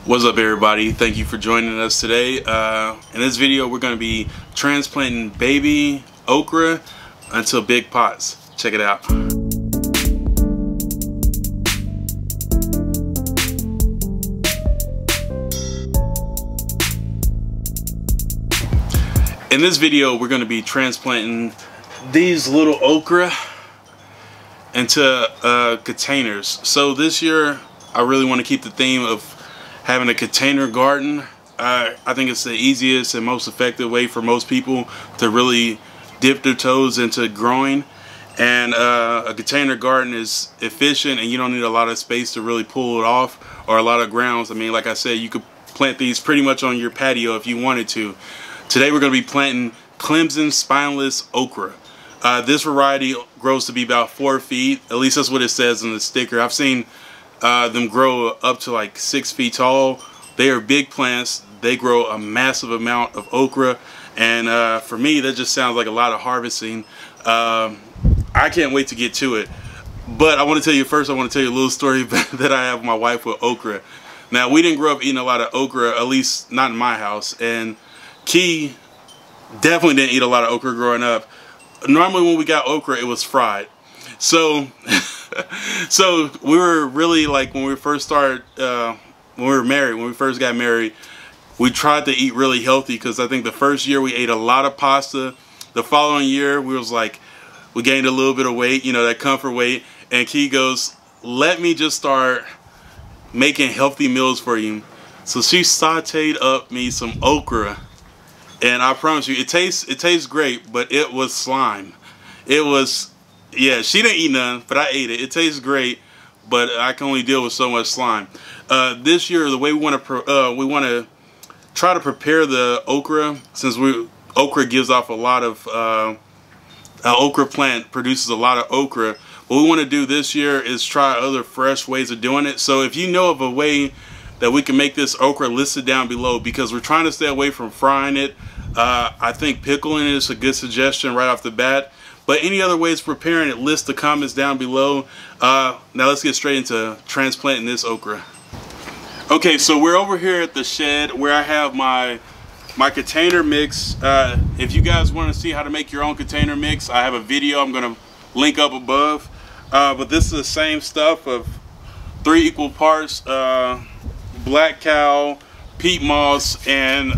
What's up, everybody? Thank you for joining us today. In this video we're going to be transplanting baby okra into big pots. Check it out. In this video we're going to be transplanting these little okra into containers. So this year I really want to keep the theme of having a container garden. I think it's the easiest and most effective way for most people to really dip their toes into growing. And a container garden is efficient, and you don't need a lot of space to really pull it off, or a lot of grounds. I mean, like I said, you could plant these pretty much on your patio if you wanted to. Today we're going to be planting Clemson spineless okra. This variety grows to be about 4 feet. At least that's what it says on the sticker. I've seen them grow up to like 6 feet tall. They are big plants. They grow a massive amount of okra, and for me that just sounds like a lot of harvesting. I can't wait to get to it, but I want to tell you first, I want to tell you a little story that I have with my wife with okra. Now, we didn't grow up eating a lot of okra, at least not in my house, and Key definitely didn't eat a lot of okra growing up. Normally when we got okra, it was fried. So so we were really, like, when we first started, when we first got married, we tried to eat really healthy, because I think the first year we ate a lot of pasta. The following year we gained a little bit of weight, you know, that comfort weight, and Key goes, let me just start making healthy meals for you. So she sauteed up me some okra, and I promise you, it tastes great, but it was slime. It was, yeah, she didn't eat none, but I ate it. It tastes great, but I can only deal with so much slime. This year, the way we want to try to prepare the okra, since okra gives off a lot of, okra plant produces a lot of okra. What we want to do this year is try other fresh ways of doing it. So if you know of a way that we can make this okra, list it down below, because we're trying to stay away from frying it. I think pickling it is a good suggestion right off the bat. But any other ways of preparing it, list the comments down below. Now let's get straight into transplanting this okra. Okay, so we're over here at the shed where I have my container mix. If you guys want to see how to make your own container mix, I have a video I'm going to link up above. But this is the same stuff of 3 equal parts black cow, peat moss, and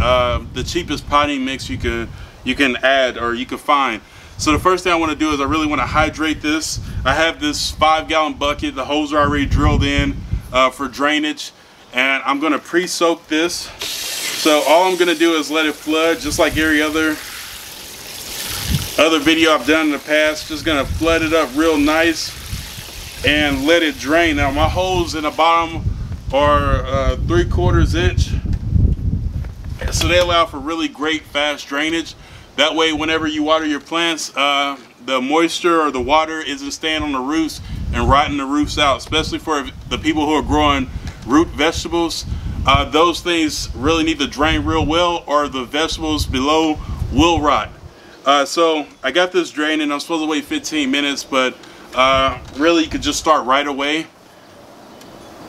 the cheapest potting mix you can add or you can find. So the first thing I want to do is I really want to hydrate this. I have this 5-gallon bucket. The holes are already drilled in for drainage, and I'm going to pre-soak this. So all I'm going to do is let it flood, just like every other video I've done in the past. Just going to flood it up real nice and let it drain. Now my holes in the bottom are 3/4 inch, so they allow for really great fast drainage. That way, whenever you water your plants, the moisture or the water isn't staying on the roots and rotting the roots out, especially for the people who are growing root vegetables. Those things really need to drain real well, or the vegetables below will rot. So I got this draining. I'm supposed to wait 15 minutes, but really you could just start right away.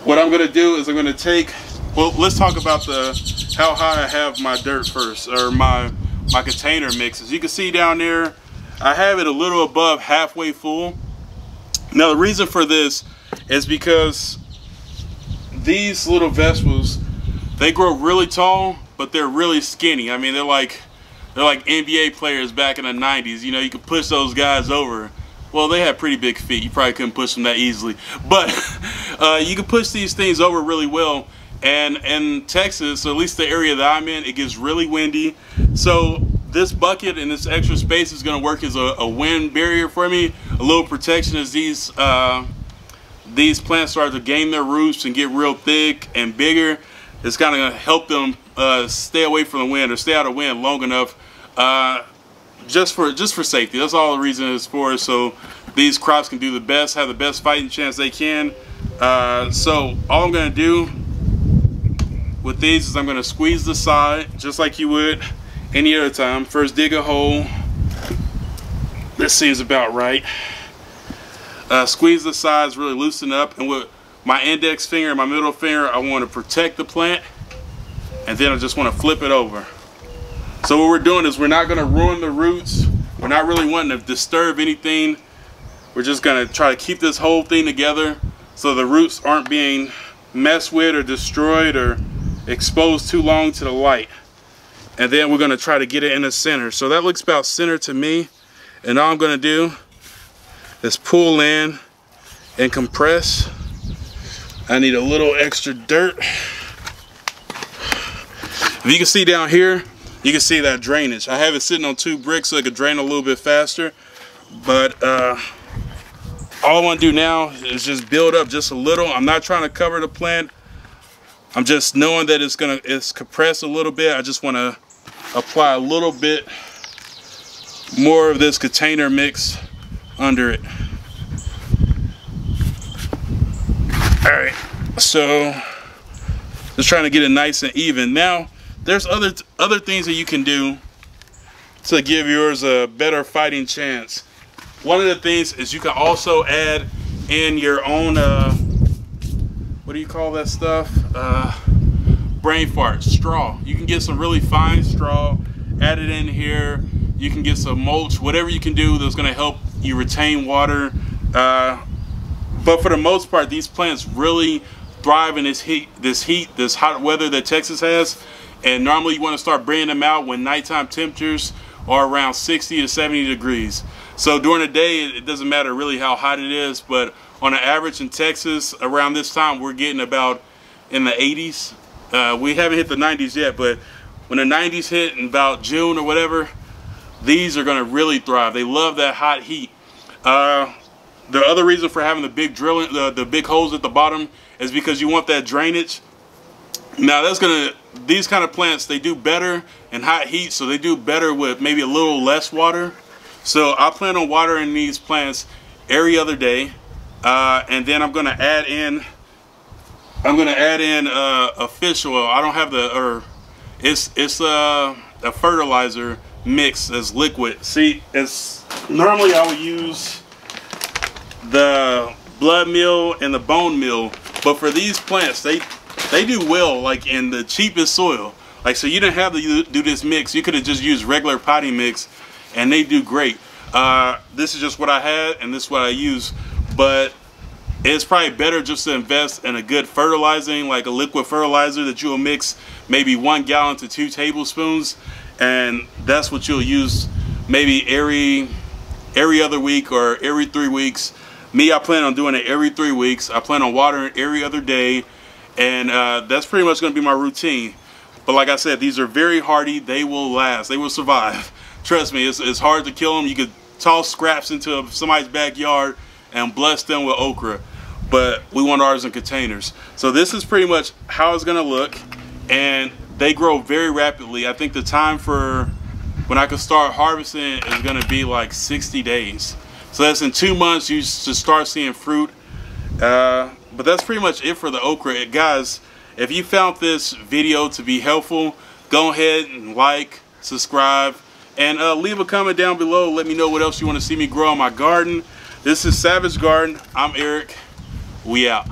What I'm going to do is I'm going to take, well, let's talk about how high I have my dirt first, or my container mix. As you can see down there, I have it a little above halfway full. Now the reason for this is because these little vegetables, they grow really tall, but they're really skinny. I mean, they're like NBA players back in the 90s. You know, you could push those guys over. Well, they have pretty big feet. You probably couldn't push them that easily, but you can push these things over really well. And in Texas, or at least the area that I'm in, it gets really windy. So this bucket and this extra space is going to work as a wind barrier for me, a little protection as these plants start to gain their roots and get real thick and bigger. It's kind of going to help them stay away from the wind, or stay out of wind long enough, just for safety. That's all the reason it's for, so these crops can do the best, have the best fighting chance they can. So all I'm going to do with these is I'm going to squeeze the side just like you would any other time. First, dig a hole. This seems about right. Squeeze the sides, really loosen up, and what my index finger and my middle finger, I want to protect the plant, and then I just want to flip it over. So what we're doing is we're not going to ruin the roots. We're not really wanting to disturb anything. We're just going to try to keep this whole thing together so the roots aren't being messed with or destroyed or exposed too long to the light. And then we're going to try to get it in the center. So that looks about center to me. And all I'm going to do is pull in and compress. I need a little extra dirt. If you can see down here, you can see that drainage. I have it sitting on 2 bricks so it could drain a little bit faster. But all I want to do now is just build up just a little. I'm not trying to cover the plant. I'm just knowing that it's compressed a little bit. I just want to apply a little bit more of this container mix under it. All right, so just trying to get it nice and even. Now, there's other things that you can do to give yours a better fighting chance. One of the things is you can also add in your own, what do you call that stuff? Brain fart, straw. You can get some really fine straw, add it in here. You can get some mulch, whatever you can do that's gonna help you retain water. But for the most part, these plants really thrive in this hot weather that Texas has. And normally you want to start bringing them out when nighttime temperatures are around 60 to 70 degrees. So during the day, it doesn't matter really how hot it is, but on an average in Texas, around this time, we're getting about in the 80s. We haven't hit the 90s yet, but when the 90s hit in about June or whatever, these are going to really thrive. They love that hot heat. The other reason for having the big drilling, the big holes at the bottom, is because you want that drainage. Now these kind of plants, they do better in hot heat, so they do better with maybe a little less water. So I plan on watering these plants every other day, and then I'm going to add in a fish oil. I don't have it's a fertilizer mix as liquid. See, normally I would use the blood meal and the bone meal, but for these plants, they do well like in the cheapest soil. Like, so you didn't have to do this mix. You could have just used regular potting mix and they do great. This is just what I had and this is what I use, but it's probably better just to invest in a good fertilizing, like a liquid fertilizer that you'll mix maybe 1 gallon to 2 tablespoons, and that's what you'll use maybe every other week or every 3 weeks. Me, I plan on doing it every 3 weeks. I plan on watering every other day, and that's pretty much going to be my routine. But like I said, these are very hardy. They will last. They will survive. Trust me, it's hard to kill them. You could toss scraps into somebody's backyard and bless them with okra, but we want ours in containers. So this is pretty much how it's going to look, and they grow very rapidly. I think the time for when I can start harvesting is going to be like 60 days. So that's in 2 months you should start seeing fruit. But that's pretty much it for the okra. Guys, if you found this video to be helpful, go ahead and like, subscribe, and leave a comment down below. Let me know what else you want to see me grow in my garden. This is Savage Garden. I'm Eric. We out.